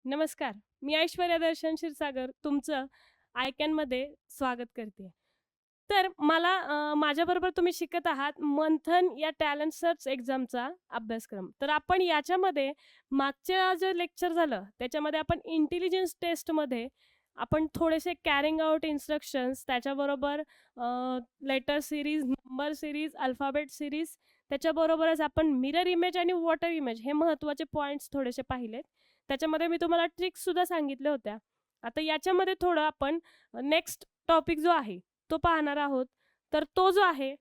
नमस्कार. मी ऐश्वर्या दर्शन क्षीरसागर तुमचं आयकॅनमध्ये स्वागत करते. तर मला माझ्याबरोबर तुम्ही शिकत आहात मंथन या टॅलेंट सर्च एक्झामचा अभ्यासक्रम. तर आपण याच्यामध्ये मागच्या जे लेक्चर झालं, त्याच्यामध्ये आपण इंटेलिजन्स टेस्टमध्ये आपण थोडेसे कॅरिंग आउट इन्स्ट्रक्शन्स, त्याच्याबरोबर letter series, number series, alphabet series, त्याच्याबरोबरच आपण मिरर इमेज आणि वॉटर इमेज हे महत्त्वाचे पॉइंट्स थोडेसे पाहिलेत. त्याच्यामध्ये मी तुम्हाला ट्रिक्ससुद्धा सांगितल्या होत्या. आता याच्यामध्ये थोडं आपण नेक्स्ट टॉपिक जो आहे तो पाहणार आहोत. तर तो जो आहे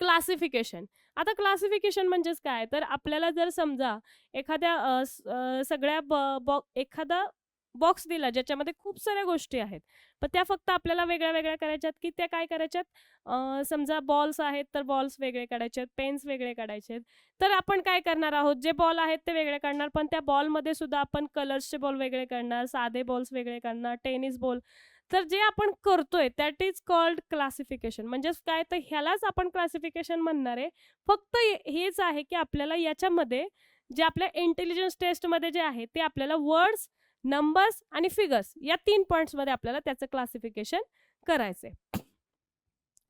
क्लासिफिकेशन. आता क्लासिफिकेशन म्हणजेच काय? तर आपल्याला जर समजा एखाद्या सगळ्या एखादा बॉक्स दिला ज्याच्यामध्ये खूप साऱ्या गोष्टी आहेत. पण त्या फक्त आपल्याला वेगळ्या-वेगळ्या करायच्यात, की त्या काय करायच्यात? समजा बॉल्स आहेत, तर बॉल्स वेगळे काढायचे आहेत, पेन्स वेगळे काढायचे आहेत. तर आपण काय करणार आहोत? जे बॉल आहेत ते वेगळे काढणार, पण त्या बॉलमध्ये सुद्धा आपण कलर्सचे बॉल वेगळे काढणार, साधे बॉल्स वेगळे काढणार, टेनिस बॉल. तर जे आपण करतोय दॅट इज कॉल्ड क्लासिफिकेशन. म्हणजेच काय? तर ह्यालाच आपण क्लासिफिकेशन म्हणणार आहे. फक्त हेच आहे, की आपल्याला याच्यामध्ये जे आपल्या इंटेलिजन्स टेस्टमध्ये जे आहे, ते आपल्याला वर्ड्स, नंबर्स आणि फिगर्स या 3 पॉइंट्समध्ये आपल्याला त्याचं क्लासिफिकेशन करायचंय.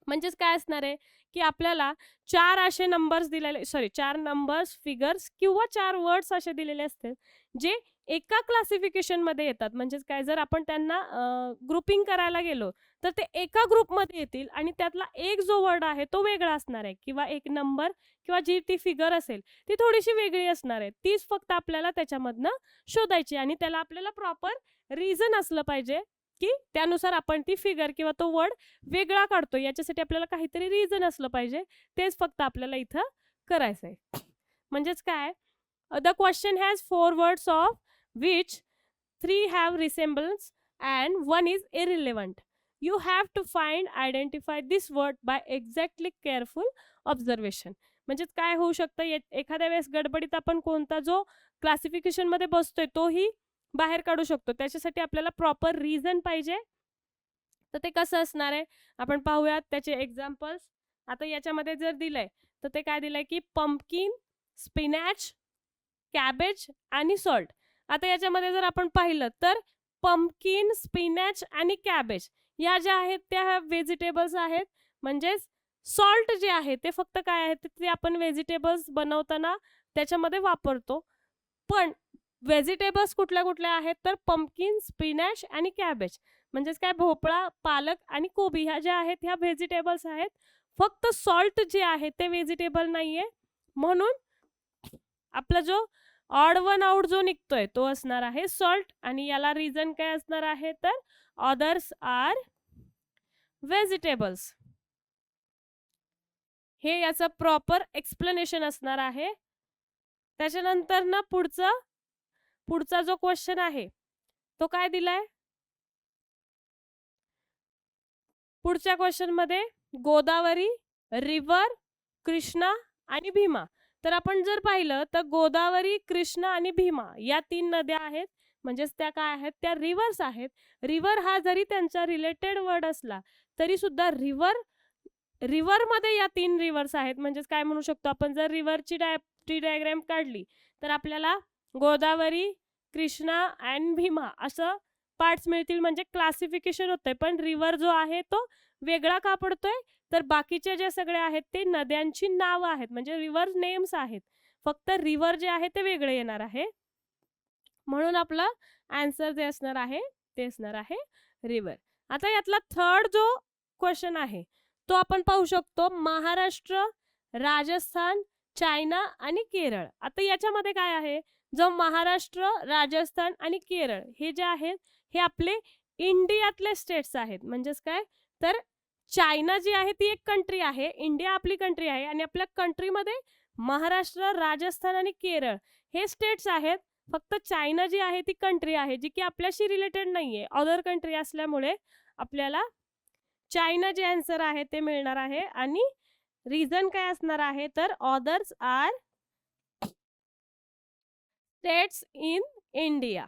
म्हणजेच काय असणार आहे, की आपल्याला 4 असे नंबर्स दिलेले 4 नंबर्स, फिगर्स किंवा 4 वर्ड्स असे दिलेले असतील, जे एका क्लासिफिकेशनमध्ये येतात. म्हणजेच काय, जर आपण त्यांना ग्रुपिंग करायला गेलो, तर ते एका ग्रुपमध्ये येतील आणि त्यातला एक जो वर्ड आहे तो वेगळा असणार आहे किंवा एक नंबर किंवा जी ती फिगर असेल, ती थोडीशी वेगळी असणार आहे. तीच फक्त आपल्याला त्याच्यामधनं शोधायची आणि त्याला आपल्याला प्रॉपर रिझन असलं पाहिजे, की त्यानुसार आपण ती फिगर किंवा तो वर्ड वेगळा काढतो. याच्यासाठी आपल्याला काहीतरी रिझन असलं पाहिजे. तेच फक्त आपल्याला इथं करायचं आहे. म्हणजेच काय, the question has 4 words of which 3 have resemblance and 1 is irrelevant. You have to identify this word by exactly careful observation. म्हणजेच काय होऊ शकतं, एखाद्या वेळेस गडबडीत आपण कोणता जो क्लासिफिकेशनमध्ये बसतोय तोही बाहेर काढू शकतो. त्याच्यासाठी आपल्याला प्रॉपर रिझन पाहिजे. तर ते कसं असणार आहे? आपण पाहूयात त्याचे एक्झाम्पल्स. आता याच्यामध्ये जर दिलंय, तर ते काय दिलंय, की पंपकिन, स्पिनॅच, कॅबेज आणि सॉल्ट. आता याच्यामध्ये जर आपण पाहिलं, तर पंपकिन, स्पिनॅच आणि कॅबेज या ज्या आहेत त्या व्हेजिटेबल्स आहेत. म्हणजेच सॉल्ट जे आहे ते फक्त काय आहे, ते आपण व्हेजिटेबल्स बनवताना त्याच्यामध्ये वापरतो. पण व्हेजिटेबल्स कुठल्या-कुठल्या आहेत, तर पंपकिन, स्पिनॅच आणि कॅबेज. म्हणजेच काय, भोपळा, पालक आणि कोबी ह्या ज्या आहेत ह्या व्हेजिटेबल्स आहेत. फक्त सॉल्ट जे आहे ते व्हेजिटेबल नाहीये. म्हणून आपला जो ऑड वन आउट जो निघतोय तो असणार आहे सॉल्ट आणि याला रिझन काय असणार आहे, तर अदर्स आर व्हेजिटेबल्स. हे याचं प्रॉपर एक्सप्लेनेशन असणार आहे. त्याच्यानंतर ना पुढचा जो क्वेश्चन आहे तो काय दिलाय, पुढच्या क्वेश्चनमध्ये गोदावरी, रिव्हर, कृष्णा आणि भीमा. तर आपण जर पाहिलं तर गोदावरी, कृष्णा आणि भीमा या 3 नद्या आहेत. म्हणजेच त्या काय आहेत, त्या रिव्हर्स आहेत. रिव्हर हा जरी त्यांचा रिलेटेड वर्ड असला तरी सुद्धा रिव्हरमध्ये या 3 रिव्हर्स आहेत. म्हणजेच काय म्हणू शकतो आपण, जर रिव्हरची ट्री डायग्राम काढली तर आपल्याला गोदावरी, कृष्णा आणि भीमा असं पार्ट्स मिळतील. म्हणजे क्लासिफिकेशन होतंय. पण रिव्हर जो आहे तो वेगळा का पडतोय, तर बाकीचे जे सगळे आहेत ते नद्यांची नावं आहेत. म्हणजे रिव्हर नेम्स आहेत. फक्त रिव्हर जे आहे ते वेगळे येणार आहे. म्हणून आपलं आन्सर जे असणार आहे ते असणार आहे रिव्हर. आता यातला थर्ड जो क्वेश्चन आहे तो आपण पाहू शकतो, महाराष्ट्र, राजस्थान, चायना आणि केरळ. आता याच्यामध्ये काय आहे, जो महाराष्ट्र, राजस्थान आणि केरळ हे जे आहेत हे आपले इंडियातले स्टेट्स आहेत. म्हणजेच काय, तर चायना जी आहे ती एक कंट्री आहे, इंडिया आपली कंट्री आहे आणि आपल्या कंट्रीमध्ये महाराष्ट्र, राजस्थान आणि केरळ हे स्टेट्स आहेत. फक्त चायना जी आहे ती कंट्री आहे जी की आपल्याशी रिलेटेड नाहीये, अदर कंट्री असल्यामुळे आपल्याला चायना जे आन्सर आहे ते मिळणार आहे. आणि रिझन काय असणार आहे, तर others are states in India.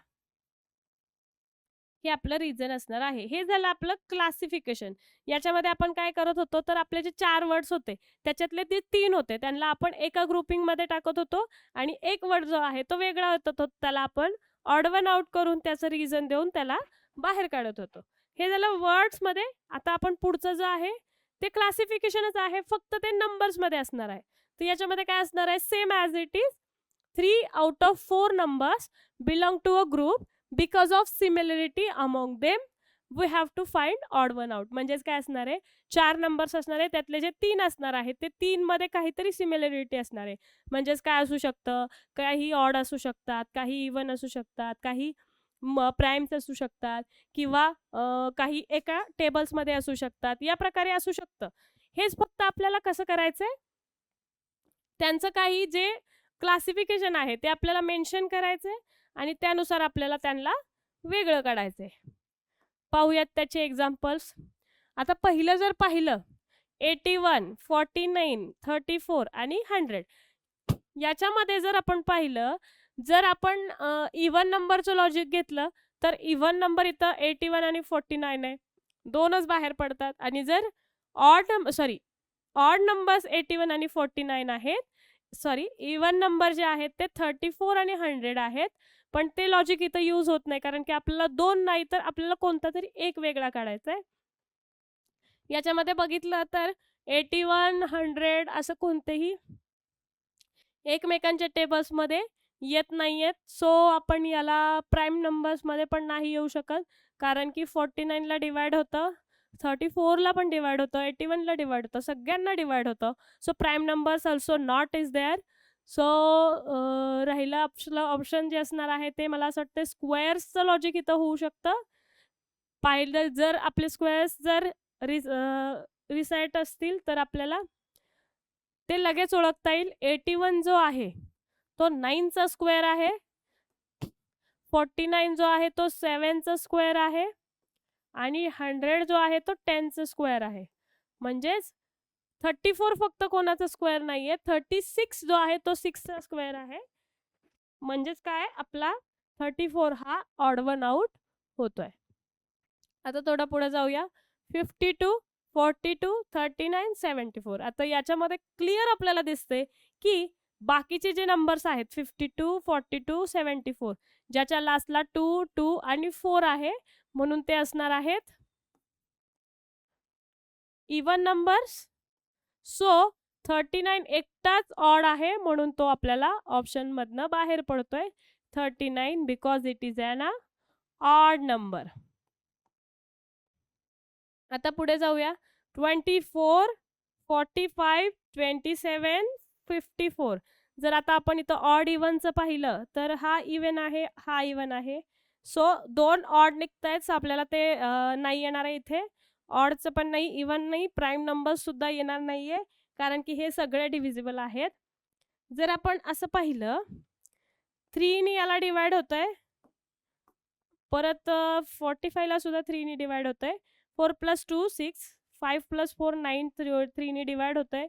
हे आपलं रिझन असणार आहे. हे झालं आपलं क्लासिफिकेशन. याच्यामध्ये आपण काय करत होतो, तर आपले जे 4 वर्ड्स होते त्याच्यातले ते 3 होते, त्यांना आपण एका ग्रुपिंगमध्ये टाकत होतो आणि एक वर्ड जो आहे तो वेगळा होता, तो त्याला आपण ऑड वन आउट करून त्याचं रिझन देऊन त्याला बाहेर काढत होतो. हे झालं वर्ड्समध्ये. आता आपण पुढचं जे आहे ते क्लासिफिकेशनच आहे, फक्त ते नंबर्समध्ये असणार आहे. तर याच्यामध्ये काय असणार आहे, same as it is 3 out of 4 numbers belong to a group because of similarity among them we have to find odd one out. म्हणजेच काय असणार आहे, 4 नंबर्स असणार आहे, त्यातले जे 3 असणार आहेत ते 3 मध्ये काहीतरी सिमिलरिटी असणार आहे. म्हणजेच काय असू शकतं, काही ऑड असू शकतात, काही इवन असू शकतात, काही प्राइम्स असू शकतात, किंवा काही एका टेबल्समध्ये असू शकतात, या प्रकारे असू शकतं. हेच फक्त आपल्याला कसं करायचंय, त्यांचं काही जे क्लासिफिकेशन आहे ते आपल्याला मेन्शन करायचंय आणि त्यानुसार आपल्याला त्यांना वेगळं काढायचंय. पाहूयात त्याचे एक्झाम्पल्स. आता पहिलं जर पाहिलं 81, 49, 34 आणि 100, याच्यामध्ये जर आपण पाहिलं, जर आपण इवन नंबरचं लॉजिक घेतलं तर इवन नंबर इथं 81 आणि 49 आहे, दोनच बाहेर पडतात. आणि जर ऑड नंबर्स 81 आणि 49 आहेत, सॉरी इवन नंबर जे आहेत ते 34 आणि 100 आहेत, पण ते लॉजिक इथं यूज होत नाही, कारण की आपल्याला 2 नाही तर आपल्याला कोणता तरी एक वेगळा काढायचा आहे. याच्यामध्ये बघितलं तर 81, 100 असं कोणतेही एकमेकांच्या टेबल्समध्ये येत नाहीयेत. सो आपण याला प्राईम नंबर्समध्ये पण नाही येऊ शकत, कारण की 49ला डिवाइड होतं, 34ला पण डिवाइड होतं, 81ला डिवाइड होतं, सगळ्यांना डिवाइड होतं. So prime numbers also not is there. So राहिला ऑप्शन जे असणार आहे ते मला असं वाटतं स्क्वेअर्सचं लॉजिक इथं होऊ शकतं. पाहिलं जर आपले स्क्वेअर्स जर रिसेट असतील तर आपल्याला ते लगेच ओळखता येईल. 81 जो आहे तो 9चा स्क्वेअर आहे, 49 जो आहे तो 7चा स्क्वेअर आहे आणि 100 जो आहे तो 10चा स्क्वेअर आहे. म्हणजेच 34 फक्त कोणाचा स्क्वेअर नाहीये, 36 जो आहे तो 6चा स्क्वेअर आहे. म्हणजेच काय, आपला 34 हा ऑड वन आउट होतोय. आता थोडं पुढे जाऊया. 52, 42, 39, 74. आता याच्यामध्ये क्लिअर आपल्याला दिसते की बाकीचे जे नंबर्स आहेत 52, 42, 74, ज्याच्या लास्टला 2, 2 आणि 4 आहे, म्हणून ते असणार आहेत इवन नंबर्स. सो 39 एकटाच ऑड आहे, म्हणून तो आपल्याला ऑप्शन मधनं बाहेर पडतोय 39, because it is an odd number. आता पुढे जाऊया. 24, 45, 27, 54. जर आता आपण इथं ऑड इव्हनचं पाहिलं तर हा इव्हन आहे, हा इव्हन आहे. सो 2 ऑड निघतायत, आपल्याला ते नाही येणार आहे इथे. ऑडचं पण नाही, इव्हन नाही, प्राईम नंबर्स सुद्धा येणार नाहीये, कारण की हे सगळे डिव्हिजिबल आहेत. जर आपण असं पाहिलं 3 ने याला डिवाइड होतंय, परत 45ला सुद्धा 3 ने डिवाइड होतंय, 4 + 2 6, 5 + 4 9, 3 ने डिवाइड होतंय,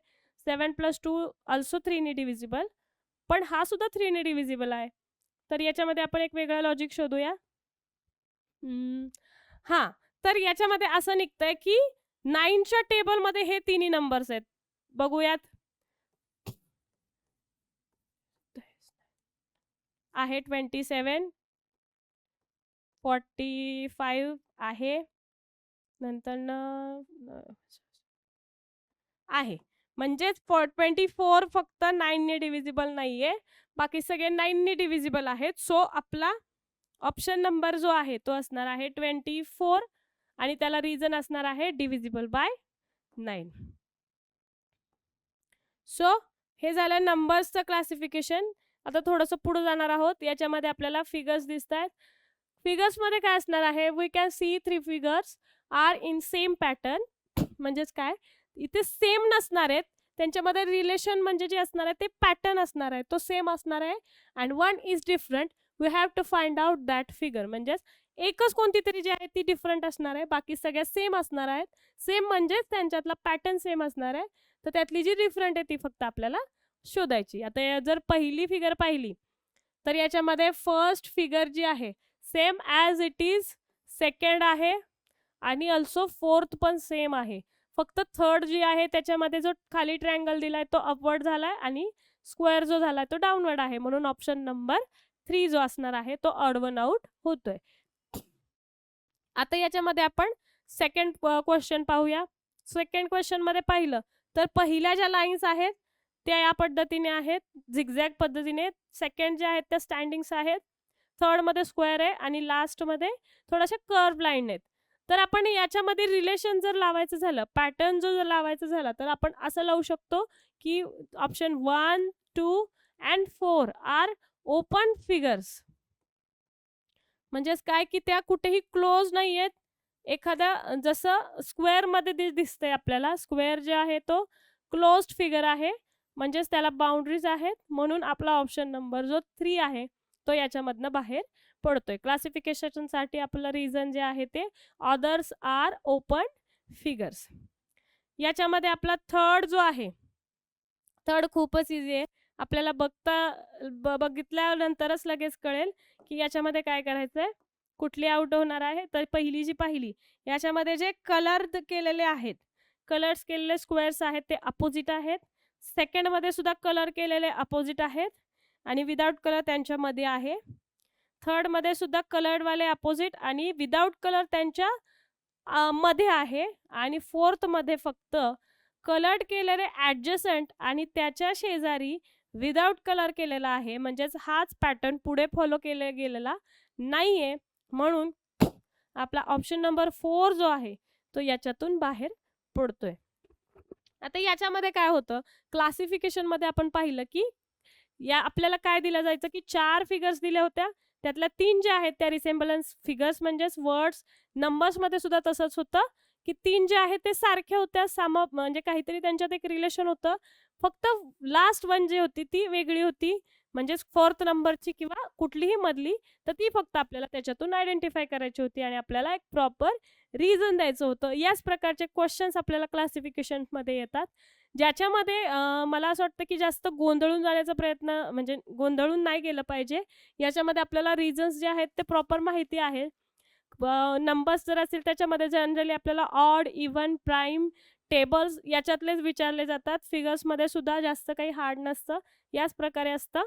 7 + 2 ऑल्सो 3 ने डिव्हिजिबल, पण हा सुद्धा 3 ने डिव्हिजिबल आहे. तर याच्यामध्ये आपण एक वेगळं लॉजिक शोधूया. हां, तर याच्यामध्ये असं निघतंय की 9च्या टेबलमध्ये हे तिन्ही नंबर्स आहेत. बघूयात. आहे 27, 45 आहे, नंतर आहे. म्हणजेच 24 फक्त 9 ने डिव्हिजिबल नाहीये, बाकी सगळे 9 ने डिव्हिजिबल आहेत. सो आपला ऑप्शन नंबर जो आहे तो असणार आहे 24 आणि त्याला रिझन असणार आहे डिव्हिजिबल बाय 9. सो हे झालं नंबर्सचं क्लासिफिकेशन. आता थोडंसं पुढे जाणार आहोत. याच्यामध्ये आपल्याला फिगर्स दिसत आहेत. फिगर्समध्ये काय असणार आहे, we can see 3 figures are in same pattern. म्हणजेच काय, इथे सेम नसणार आहेत, त्यांच्यामध्ये रिलेशन म्हणजे जे असणार आहे ते पॅटर्न असणार आहे, तो सेम असणार आहे. And one is different, we have to find out that figure. म्हणजेच एकच कोणती तरी जी आहे ती डिफरंट असणार आहे, बाकी सगळ्या सेम असणार आहेत. सेम म्हणजेच त्यांच्यातला पॅटर्न सेम असणार आहे, तर त्यातली जी डिफरंट आहे ती फक्त आपल्याला शोधायची. आता जर पहिली फिगर पाहिली तर याच्यामध्ये फर्स्ट फिगर जी आहे same as it is second आहे आणि ऑल्सो फोर्थ पण सेम आहे. फक्त थर्ड जी आहे त्याच्यामध्ये जो खाली ट्रायंगल दिलाय तो अपवर्ड झालाय आणि स्क्वेअर जो झालाय तो डाऊनवर्ड आहे. म्हणून ऑप्शन नंबर 3 जो असणार आहे तो ऑड वन आउट होतोय. आता याच्यामध्ये आपण सेकंड क्वेश्चन पाहूया. सेकंड क्वेश्चन मध्ये पाहिलं तर पहिल्या ज्या लाईन्स आहेत त्या या पद्धतीने आहेत, झिगझॅग पद्धतीने. सेकंड ज्या आहेत त्या स्टँडिंग्स आहेत, थर्ड मध्ये स्क्वेअर आहे आणि लास्ट मध्ये थोड्याशा कर्व लाईन आहेत. तर आपण याच्यामध्ये रिलेशन जर लावायचं झालं, पॅटर्न जर लावायचं झाला तर आपण असं लावू शकतो की option 1, 2 and 4 are open figures. म्हणजेच काय की त्या कुठेही क्लोज नाही आहेत. एखाद्या जसं स्क्वेअर मध्ये दिसतंय आपल्याला, स्क्वेअर जे आहे तो क्लोज्ड फिगर आहे, म्हणजेच त्याला बाउंड्रीज आहेत. म्हणून आपला ऑप्शन नंबर जो 3 आहे तो याच्यामधनं बाहेर पडतोय. क्लासिफिकेशनसाठी आपलं रिझन जे आहे ते अदर्स आर ओपन फिगर्स. याच्यामध्ये आपला थर्ड जो आहे, थर्ड खूपच इझी आहे. आपल्याला बघितल्यानंतरच लगेच कळेल की याच्यामध्ये काय करायचंय, कुठली आउट होणार आहे. तर पहिली जी पाहिली याच्यामध्ये जे कलर केलेले आहेत, कलर्स केलेले स्क्वेअर्स आहेत ते अपोजिट आहेत. सेकंड मध्ये सुद्धा कलर केलेले अपोजिट आहेत आणि विदाउट कलर त्यांच्यामध्ये आहे. थर्ड मध्ये सुद्धा कलर्ड वाले अपोजिट आणि विदाउट कलर त्यांच्या मध्ये आहे. आणि फोर्थ मध्ये फक्त कलर्ड केलेले ॲडजसंट आणि त्याच्या शेजारी विदाउट कलर केलेला आहे. म्हणजेच हाच पॅटर्न पुढे फॉलो केला गेलेला नाहीये. म्हणून आपला ऑप्शन नंबर 4 जो आहे तो याच्यातून बाहेर पडतोय. आता याच्यामध्ये काय होतं, क्लासिफिकेशन मध्ये आपण पाहिलं की या आपल्याला काय दिलं जायचं की 4 फिगर्स दिल्या होत्या, त्यातल्या 3 ज्या आहेत त्या रिसेम्बलन्स फिगर्स म्हणजेच वर्ड्स. नंबर्स मध्ये सुद्धा तसंच होतं की 3 जे आहेत ते सारख्या होत्या, म्हणजे काहीतरी त्यांच्यात एक रिलेशन होतं. फक्त लास्ट वन जी होती ती वेगळी होती, म्हणजेच फोर्थ नंबरची किंवा कुठलीही मधली, तर ती फक्त आपल्याला त्याच्यातून आयडेंटिफाय करायची होती आणि आपल्याला एक प्रॉपर रिझन द्यायचं होतं. याच प्रकारचे क्वेश्चन्स आपल्याला क्लासिफिकेशन मध्ये येतात, ज्याच्यामध्ये मला असं वाटतं की जास्त गोंधळून जाण्याचा प्रयत्न, म्हणजे गोंधळून नाही गेलं पाहिजे. याच्यामध्ये आपल्याला रिझन्स जे आहेत ते प्रॉपर माहिती आहे. नंबर्स जर असतील त्याच्यामध्ये जनरली आपल्याला ऑड, इव्हन, प्राईम, टेबल्स याच्यातलेच विचारले जातात. फिगर्स मध्ये सुद्धा जास्त काही हार्ड नसतं, याच प्रकारे असतं.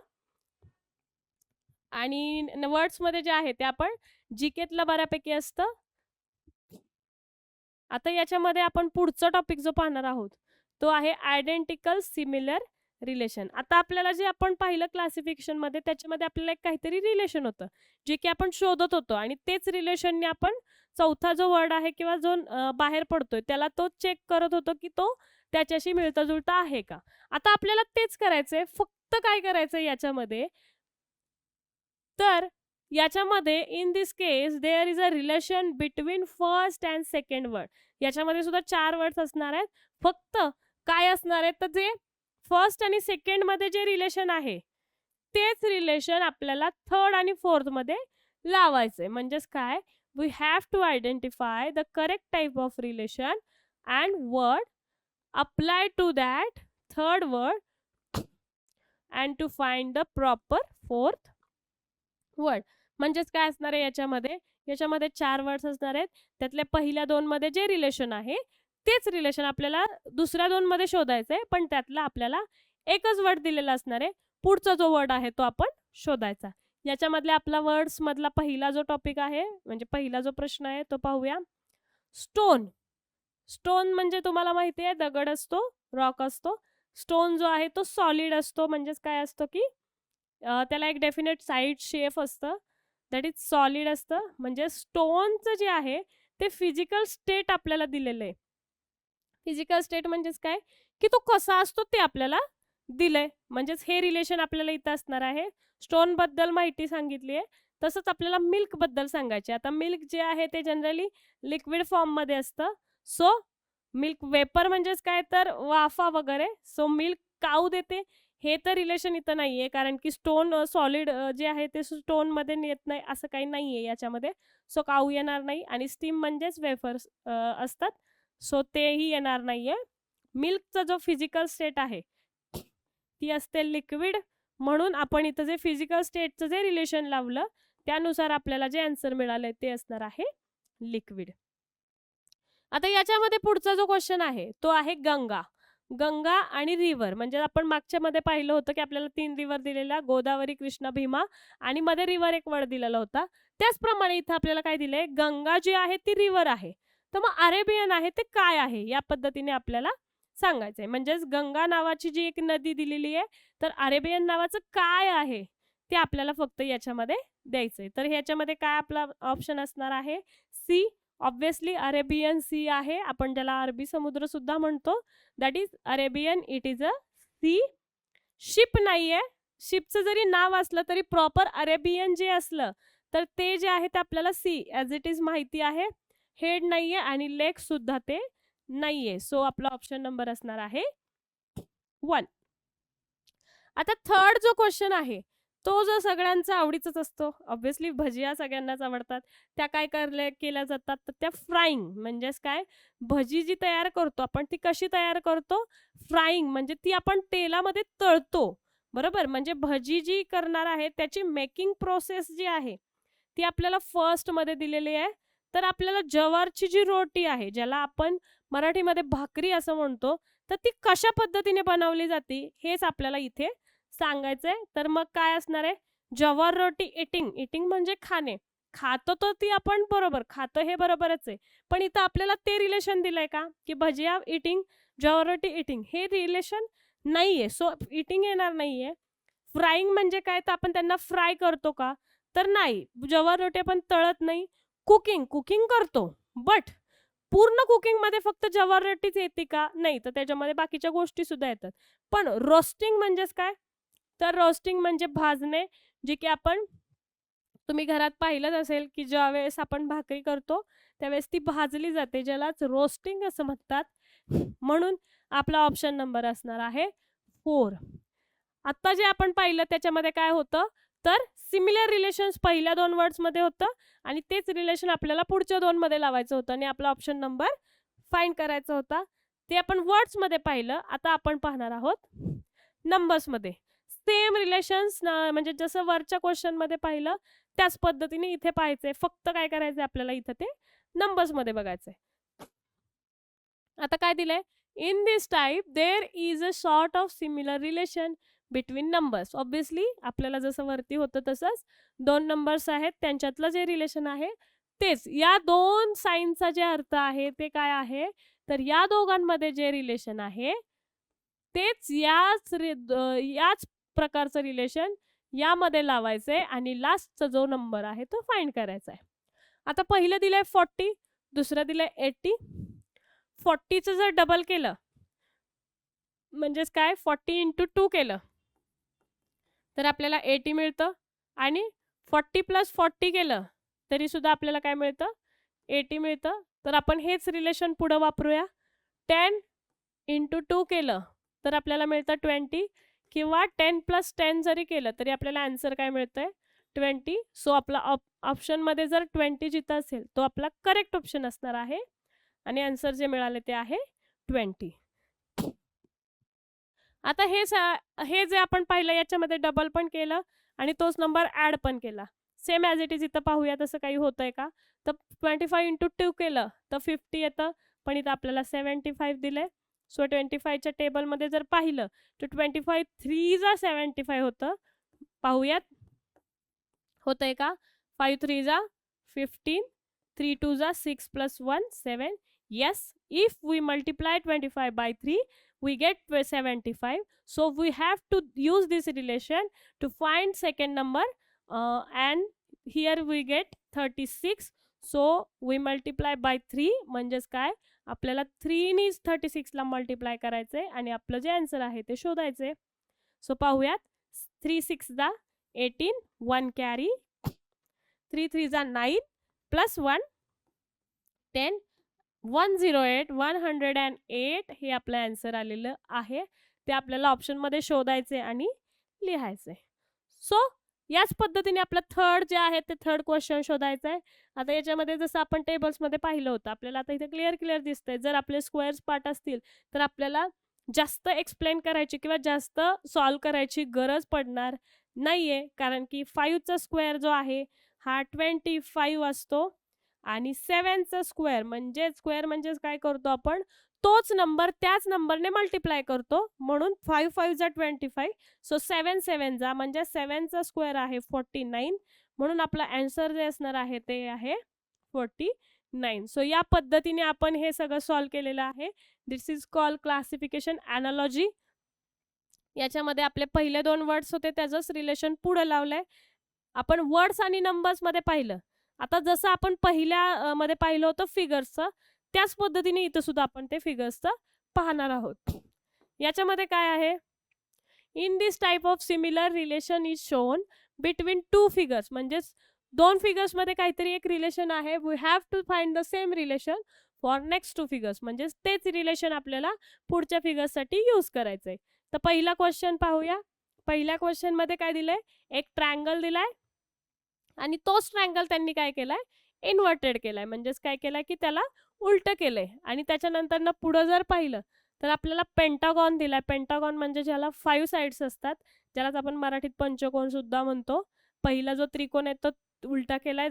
आणि वर्ड्स मध्ये जे आहे ते आपण जीकेतलं बऱ्यापैकी असतं. आता याच्यामध्ये आपण पुढचा टॉपिक जो पाहणार आहोत तो आहे आयडेंटिकल सिमिलर रिलेशन. आता आपल्याला जे आपण पाहिलं क्लासिफिकेशन मध्ये त्याच्यामध्ये आपल्याला एक काहीतरी रिलेशन होतं जे की आपण शोधत होतो आणि तेच रिलेशनने आपण चौथा जो वर्ड आहे किंवा जो बाहेर पडतोय त्याला तो चेक करत होतो की तो त्याच्याशी मिळता जुळता आहे का. आता आपल्याला तेच करायचंय, फक्त काय करायचंय याच्यामध्ये, तर याच्यामध्ये in this case there is a relation between first and second word. याच्यामध्ये सुद्धा 4 वर्ड्स असणार आहेत. फक्त काय असणार आहे तर जे फर्स्ट आणि सेकंड मध्ये जे रिलेशन आहे तेच रिलेशन आपल्याला थर्ड आणि फोर्थ मध्ये लावायचंय. म्हणजेच काय, we have to identify the correct type of relation and word apply to that third word and to find the proper fourth word. म्हणजेच काय असणार आहे याच्यामध्ये 4 वर्ड्स असणार आहेत. त्यातल्या पहिल्या 2 मध्ये जे रिलेशन आहे तेच रिलेशन आपल्याला दुसऱ्या 2 मध्ये शोधायचंय, पण त्यातला आपल्याला एकच वर्ड दिलेला असणार आहे. पुढचा जो वर्ड आहे तो आपण शोधायचा. याच्यामधल्या आपला वर्ड्स मधला पहिला जो टॉपिक आहे, म्हणजे पहिला जो प्रश्न आहे तो पाहूया. स्टोन. स्टोन म्हणजे तुम्हाला माहिती आहे दगड असतो, रॉक असतो. स्टोन जो आहे तो सॉलिड असतो, म्हणजेच काय असतो की त्याला एक डेफिनेट साईड शेप असतं, दॅट इज सॉलिड असतं. म्हणजे स्टोनचं जे आहे ते फिजिकल स्टेट आपल्याला दिलेलं आहे. फिजिकल स्टेट म्हणजेच काय की तो कसा असतो ते आपल्याला दिलंय. म्हणजेच हे रिलेशन आपल्याला इथं असणार आहे. स्टोन बद्दल माहिती सांगितली आहे. तसंच आपल्याला मिल्क बद्दल सांगायचे. आता मिल्क जे आहे ते जनरली लिक्विड फॉर्म मध्ये असतं. सो मिल्क वेपर म्हणजेच काय तर वाफा वगैरे. सो मिल्क काऊ देते, हे तर रिलेशन इथं नाहीये, कारण की स्टोन सॉलिड जे आहे ते स्टोन मध्ये येत नाही, असं काही नाहीये याच्यामध्ये. सो काऊ येणार नाही. आणि स्टीम म्हणजेच वेफर्स असतात, सो तेही येणार नाहीये. मिल्कचा जो फिजिकल स्टेट आहे ती असते लिक्विड. म्हणून आपण इथं जे फिजिकल स्टेटचं जे रिलेशन लावलं त्यानुसार आपल्याला जे आन्सर मिळाले ते असणार आहे लिक्विड. आता याच्यामध्ये पुढचा जो क्वेश्चन आहे तो आहे गंगा. गंगा आणि रिव्हर, म्हणजे आपण मागच्या मध्ये पाहिलं होतं की आपल्याला 3 रिव्हर दिलेल्या, गोदावरी, कृष्णा, भीमा, आणि मध्ये रिव्हर एक वर्ड दिलेला होता. त्याचप्रमाणे इथं आपल्याला काय दिलंय, गंगा जी आहे ती रिव्हर आहे. तर मग अरेबियन आहे ते काय आहे या पद्धतीने आपल्याला सांगायचंय. म्हणजेच गंगा नावाची जी एक नदी दिलेली आहे, तर अरेबियन नावाचं काय आहे ते आपल्याला फक्त याच्यामध्ये द्यायचंय. तर ह्याच्यामध्ये काय आपला ऑप्शन असणार आहे, सी. ऑब्विसली अरेबियन सी आहे, आपण ज्याला अरबी समुद्र सुद्धा म्हणतो. That is Arabian, it is a sea. Ship नाहीये, शिपचं जरी नाव असलं तरी प्रॉपर अरेबियन जे असलं तर ते जे आहे ते आपल्याला सी ॲज इट इज माहिती आहे. हेड नाहीये आणि लेग सुद्धा ते नाहीये. सो आपला ऑप्शन नंबर असणार आहे 1. आता थर्ड जो क्वेश्चन आहे तो जो सगळ्यांचा आवडीचाच असतो. ऑब्विसली भजिया सगळ्यांनाच आवडतात. त्या काय केल्या जातात तर त्या फ्राईंग. म्हणजेच काय, भजी जी तयार करतो आपण ती कशी तयार करतो, फ्राईंग, म्हणजे ती आपण तेलामध्ये तळतो. बरोबर, म्हणजे भजी जी करणार आहे त्याची मेकिंग प्रोसेस जी आहे ती आपल्याला फर्स्ट मध्ये दिलेली आहे. तर आपल्याला ज्वारची जी रोटी आहे, ज्याला आपण मराठीमध्ये भाकरी असं म्हणतो, तर ती कशा पद्धतीने बनवली जाते हेच आपल्याला इथे सांगायचंय. तर मग काय असणार आहे, ज्वार रोटी इटिंग. इटिंग म्हणजे खाणे, खातो तो ती आपण, बरोबर, खातो हे बरोबरच आहे. पण इथं आपल्याला ते रिलेशन दिलंय का की भजिया इटिंग, ज्वार रोटी इटिंग, हे रिलेशन नाहीये. सो इटिंग येणार नाहीये. फ्राईंग म्हणजे काय, तर आपण त्यांना फ्राय करतो का, तर नाही. ज्वार रोटी आपण तळत नाही. कुकिंग, कुकिंग करतो, बट पूर्ण कुकिंग मध्ये फक्त ज्वार रोटीच येते का, नाही, तर त्याच्यामध्ये बाकीच्या गोष्टी सुद्धा येतात. पण रोस्टिंग म्हणजेच काय, तर रोस्टिंग म्हणजे भाजणे, जे की आपण, तुम्ही घरात पाहिलंच असेल की ज्या वेळेस आपण भाकरी करतो त्यावेळेस ती भाजली जाते, ज्यालाच रोस्टिंग असं म्हणतात. म्हणून आपला ऑप्शन नंबर असणार आहे 4. आता जे आपण पाहिलं त्याच्यामध्ये काय होतं, तर सिमिलर रिलेशन्स पहिल्या 2 वर्ड्स मध्ये होतं आणि तेच रिलेशन आपल्याला पुढच्या 2 मध्ये लावायचं होतं आणि आपला ऑप्शन नंबर फाइंड करायचा होता. ते आपण वर्ड्स मध्ये पाहिलं. आता आपण पाहणार आहोत नंबर्स मध्ये. सेम रिलेशन्स, म्हणजे जसं वरच्या क्वेश्चन मध्ये पाहिलं त्याच पद्धतीने इथे पाहायचंय. फक्त काय करायचंय आपल्याला, इथं ते नंबर्स मध्ये बघायचंय. आता काय दिलंय, in this type there is a sort of similar relation between numbers. Obviously आपल्याला जसं वरती होतं तसंच 2 नंबर्स आहेत, त्यांच्यातलं जे रिलेशन आहे तेच या 2 साईनचा जे अर्थ आहे ते काय आहे, तर या दोघांमध्ये जे रिलेशन आहे तेच याच प्रकारचं रिलेशन यामध्ये लावायचंय आणि लास्टचा जो नंबर आहे तो फाइंड करायचा आहे. आता पहिलं दिलंय 40, दुसरं दिलंय 80. 40चं जर डबल केलं म्हणजेच काय, 40 इंटू 2 केलं तर आपल्याला 80 मिळतं, आणि 40 प्लस 40 केलं तरी सुद्धा आपल्याला काय मिळतं, 80 मिळतं. तर आपण हेच रिलेशन पुढं वापरूया. 10 इंटू 2 केलं तर आपल्याला मिळतं 20, किंवा 10 प्लस 10 जरी केलं तरी आपल्याला आन्सर काय मिळतंय, 20. सो आपला ऑप्शनमध्ये जर 20 जिथं असेल तो आपला करेक्ट ऑप्शन असणार आहे आणि आन्सर जे मिळाले ते आहे 20. आता हे जे आपण पाहिलं याच्यामध्ये डबल पण केलं आणि तोच नंबर ॲड पण केला. सेम ॲज इट इज इथं पाहूया तसं काही होतंय का, तर 25 इंटू 2 केलं तर 50 येतं, पण इथं आपल्याला 75 दिलंय. सो 25च्या टेबलमध्ये जर पाहिलं तर 25 3 जा 75 होतं. पाहूयात होतंय का, 5 3 जा 15, 3 2 जा 6 plus 1 7. Yes, if we multiply 25 by 3 we get 75. So we have to use this relation to find second number, and here we get 36. So we multiply by 3, म्हणजेच काय, आपल्याला 3 ने 36 ला मल्टिप्लाय करायचंय आणि आपलं जे आन्सर आहे ते शोधायचंय. सो पाहूयात, 3 6 जा 18, 1 कॅरी, 3 3 जा 9 प्लस 1 10, 108 108 हे आपलं आन्सर आलेलं आहे. ते आपल्याला ऑप्शनमध्ये शोधायचे आणि लिहायचे. सो याच पद्धतीने आपलं थर्ड जे आहे ते थर्ड क्वेश्चन शोधायचं आहे. आता याच्यामध्ये जसं आपण टेबल्समध्ये पाहिलं होतं, आपल्याला आता इथे क्लिअर दिसतंय. जर आपले स्क्वेअर्स पार्ट असतील तर आपल्याला जास्त एक्सप्लेन करायची किंवा जास्त सॉल्व करायची गरज पडणार नाहीये, कारण की 5चा स्क्वेअर जो आहे हा 25 असतो आणि 7चा स्क्वेअर म्हणजेच काय करतो आपण, तोच नंबर त्याच नंबरने मल्टिप्लाय करतो, म्हणून 5 5 जा 25. सो 7 7 जा म्हणजे 7चा स्क्वेअर आहे 49, म्हणून आपला आन्सर जे असणार आहे ते आहे 49. सो या पद्धतीने आपण हे सगळं सॉल्व केलेलं आहे. दिस इज कॉल्ड क्लासिफिकेशन अॅनालॉजी. याच्यामध्ये आपले पहिले 2 वर्ड्स होते त्याचंच रिलेशन पुढे लावलंय. आपण वर्ड्स आणि नंबर्समध्ये पाहिलं. आता जसं आपण पहिल्या मध्ये पाहिलं होतं फिगर्सचं, त्याच पद्धतीने इथं सुद्धा आपण ते फिगर्सचं पाहणार आहोत. याच्यामध्ये काय आहे, in this type of similar relation is shown between 2 figures. म्हणजेच 2 फिगर्समध्ये काहीतरी एक रिलेशन आहे. We have to find the same relation for next 2 figures. म्हणजेच तेच रिलेशन आपल्याला पुढच्या फिगर्ससाठी यूज करायचंय. तर पहिला क्वेश्चन पाहूया. पहिल्या क्वेश्चनमध्ये काय दिलंय, एक ट्रायंगल दिलाय आणि तोच ट्रायंगल त्यांनी काय केलाय, इन्व्हर्टेड केलाय. म्हणजेच काय केलाय की त्याला उलट केलंय. आणि त्याच्यानंतर ना पुढं जर पाहिलं तर आपल्याला पेंटागॉन दिलाय. पेंटागॉन म्हणजे ज्याला 5 साइड्स असतात, ज्यालाच आपण मराठीत पंचकोन सुद्धा म्हणतो. पहिला जो त्रिकोण आहे तो उलटा केलाय,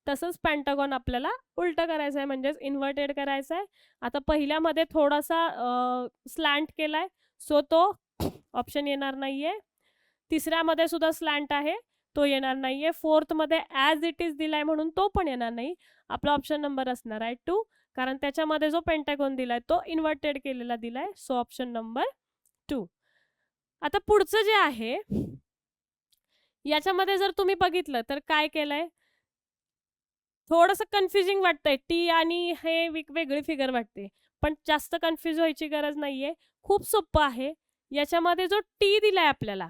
तसंच पेंटागॉन आपल्याला उलट करायचं आहे, म्हणजेच इन्व्हर्टेड करायचं आहे. आता पहिल्यामध्ये थोडासा स्लॅन्ट केलाय, सो तो ऑप्शन येणार नाहीये. तिसऱ्यामध्ये सुद्धा स्लॅन्ट आहे, तो येणार नाहीये. फोर्थमध्ये ॲज इट इज दिलाय म्हणून तो पण येणार नाही. आपला ऑप्शन नंबर असणार आहे 2, कारण त्याच्यामध्ये जो पेंटागॉन दिलाय तो इन्व्हर्टेड केलेला दिलाय. So option number 2. आता पुढचं जे आहे याच्यामध्ये जर तुम्ही बघितलं तर काय केलंय, थोडंसं कन्फ्युजिंग वाटतंय. टी आणि हे वेगळी फिगर वाटते, पण जास्त कन्फ्यूज व्हायची गरज नाहीये. खूप सोपं आहे. याच्यामध्ये जो टी दिलाय आपल्याला,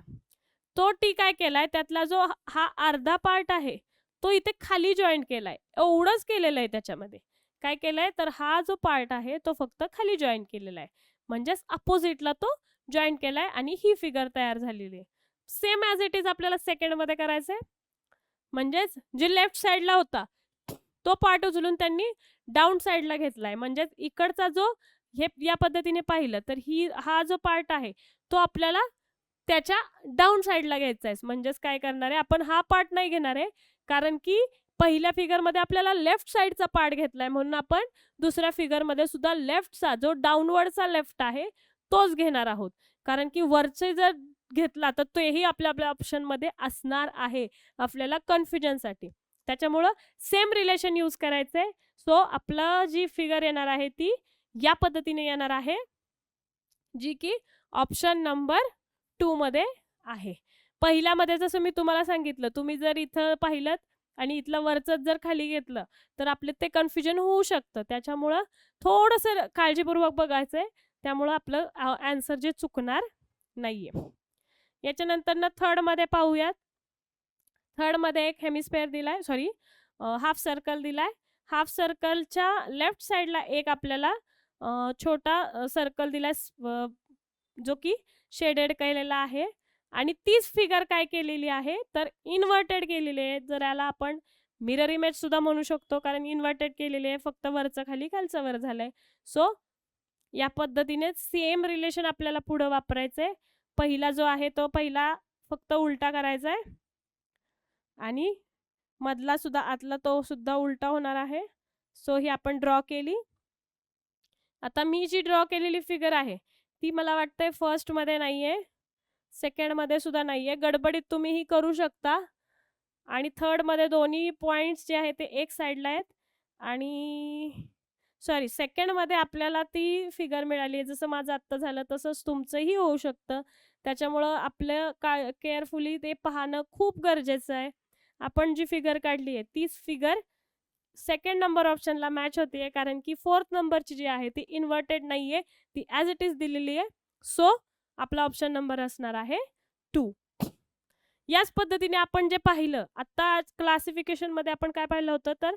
तो टी काय केलाय, त्यातला जो हा अर्धा पार्ट आहे तो इथे खाली जॉईंट केलाय. एवढंच केलेलं आहे. त्याच्यामध्ये काय केलंय तर हा जो पार्ट आहे तो फक्त खाली जॉईंट केलेला आहे, म्हणजेच अपोजिटला तो जॉईंट केलाय आणि ही फिगर तयार झालेली आहे. सेम ॲज इट इज आपल्याला सेकंडमध्ये करायचंय. म्हणजेच जे लेफ्ट साईडला होता तो पार्ट उचलून त्यांनी डाऊन साईडला घेतलाय. म्हणजेच इकडचा जो हे या पद्धतीने पाहिलं तर हा जो पार्ट आहे तो आपल्याला त्याच्या डाऊन साईडला घ्यायचा आहे. म्हणजेच काय करणार आहे, आपण हा पार्ट नाही घेणार आहे, कारण की पहिल्या फिगरमध्ये आपल्याला लेफ्ट साईडचा पार्ट घेतलाय, म्हणून आपण दुसऱ्या फिगरमध्ये सुद्धा लेफ्टचा जो डाऊनवर्डचा लेफ्ट आहे तोच घेणार आहोत. कारण की वरचे जर घेतला तर तोही आपल्या ऑप्शनमध्ये असणार आहे आपल्याला कन्फ्युजनसाठी. त्याच्यामुळं सेम रिलेशन यूज करायचंय. सो आपलं जी फिगर येणार आहे ती या पद्धतीने येणार आहे, जी की ऑप्शन नंबर 2 मध्ये आहे. पहिल्यामध्ये जसं मी तुम्हाला सांगितलं, तुम्ही जर इथं पाहिलं आणि इथलं वरचं जर खाली घेतलं तर आपले ते कन्फ्युजन होऊ शकतं. त्याच्यामुळं थोडंसं काळजीपूर्वक बघायचंय, त्यामुळं आपलं आन्सर जे चुकणार नाहीये. याच्यानंतर ना थर्डमध्ये पाहूयात. थर्डमध्ये एक हेमिस्फेअर दिलाय, हाफ सर्कल दिलाय. हाफ सर्कलच्या लेफ्ट साईडला एक आपल्याला छोटा सर्कल दिलाय, जो की शेडेड केलेला आहे. आणि तीच फिगर काय केलेली आहे तर इन्व्हर्टेड केलेली आहे. जर याला आपण मिरर इमेज सुद्धा म्हणू शकतो, कारण इन्व्हर्टेड केलेली आहे, फक्त वरचं खाली खालचं वर झालंय. सो या पद्धतीने सेम रिलेशन आपल्याला पुढे वापरायचंय. पहिला जो आहे तो पहिला फक्त उलटा करायचा आहे आणि मधला सुद्धा आतला तो सुद्धा उलटा होणार आहे. सो ही आपण ड्रॉ केली. आता मी जी ड्रॉ केलेली फिगर आहे ती मला वाटतंय फर्स्टमध्ये नाहीये, सेकंडमध्ये सुद्धा नाहीये. गडबडीत तुम्ही ही करू शकता. आणि थर्डमध्ये दोन्ही पॉईंट्स जे आहेत ते एक साईडला आहेत. आणि सेकंडमध्ये आपल्याला ती फिगर मिळाली आहे. जसं माझं आत्ता झालं तसंच तुमचंही होऊ शकतं. त्याच्यामुळं आपलं केअरफुली ते पाहणं खूप गरजेचं आहे. आपण जी फिगर काढली आहे तीच फिगर सेकंड नंबर ऑप्शनला मॅच होते, कारण की फोर्थ नंबरची जी आहे ती इन्व्हर्टेड नाहीये, ती ॲज इट इज दिलेली आहे. सो आपला ऑप्शन नंबर असणार आहे 2. याच पद्धतीने आपण जे पाहिलं आता क्लासिफिकेशनमध्ये, आपण काय पाहिलं होतं तर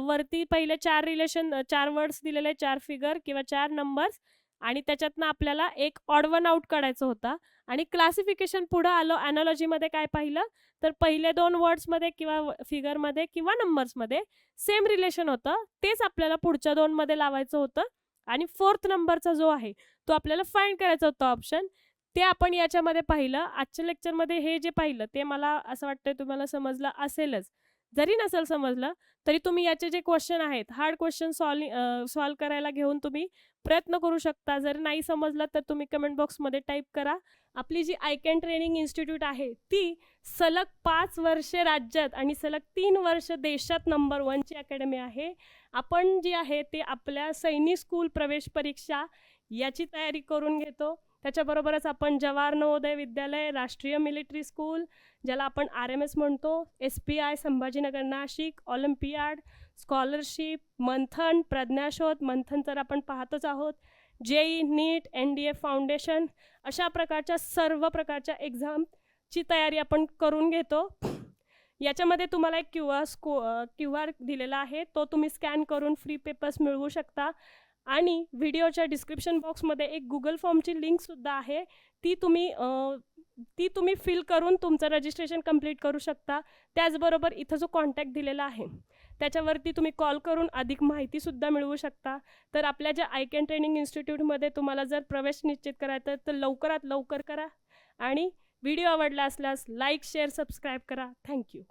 वरती पहिले 4 वर्ड्स दिलेले, 4 फिगर किंवा 4 नंबर्स, आणि त्याच्यातनं आपल्याला एक ऑड वन आउट काढायचा होता. आणि क्लासिफिकेशन पुढं आलो. ॲनालॉजीमध्ये काय पाहिलं तर पहिले 2 वर्ड्समध्ये किंवा फिगरमध्ये किंवा नंबर्समध्ये सेम रिलेशन होतं, तेच आपल्याला पुढच्या 2 मध्ये लावायचं होतं. आणि फोर्थ नंबरचा जो आहे तो आपल्याला फाइंड करायचा होता ऑप्शन, ते आपण याच्यामध्ये पाहिलं. आजच्या लेक्चरमध्ये हे जे पाहिलं ते मला असं वाटतं तुम्हाला समजलं असेलच. जरी नसेल समजलं तरी तुम्ही याचे जे क्वेश्चन आहेत हार्ड क्वेश्चन सॉल्व करायला घेऊन तुम्ही प्रयत्न करू शकता. जर नाही समजलं तर तुम्ही कमेंट बॉक्समध्ये टाईप करा. आपली जी आय कॅन ट्रेनिंग इन्स्टिट्यूट आहे ती सलग 5 वर्षे राज्यात आणि सलग 3 वर्ष देशात नंबर 1ची अकॅडमी आहे. आपण जी आहे ते आपल्या सैनिक स्कूल प्रवेश परीक्षा याची तयारी करून घेतो. त्याच्याबरोबरच आपण जवाहर नवोदय विद्यालय, राष्ट्रीय मिलिटरी स्कूल ज्याला आपण RMS म्हणतो, SPI Sambhajinagar Nashik, olympiad, scholarship, Manthan, Pradnyashodh, Manthan तर आपण पाहतच आहोत, JEE, नीट, NDA फाउंडेशन अशा प्रकारच्या सर्व प्रकारच्या एक्झामची तयारी आपण करून घेतो. याच्यामध्ये तुम्हाला एक QR दिलेला आहे, तो तुम्ही स्कॅन करून फ्री पेपर्स मिळवू शकता. आणि व्हिडिओच्या डिस्क्रिप्शन बॉक्समध्ये एक Google फॉर्मची लिंकसुद्धा आहे, ती तुम्ही फिल करून तुमचं रजिस्ट्रेशन कंप्लीट करू शकता. त्याचबरोबर इथं जो कॉन्टॅक्ट दिलेला आहे त्याच्यावरती तुम्ही कॉल करून अधिक माहितीसुद्धा मिळवू शकता. तर आपल्या ज्या आय कॅन ट्रेनिंग इन्स्टिट्यूटमध्ये तुम्हाला जर प्रवेश निश्चित करायचा तर लवकरात लवकर करा. आणि व्हिडिओ आवडला असल्यास लाईक, शेअर, सबस्क्राईब करा. थँक्यू.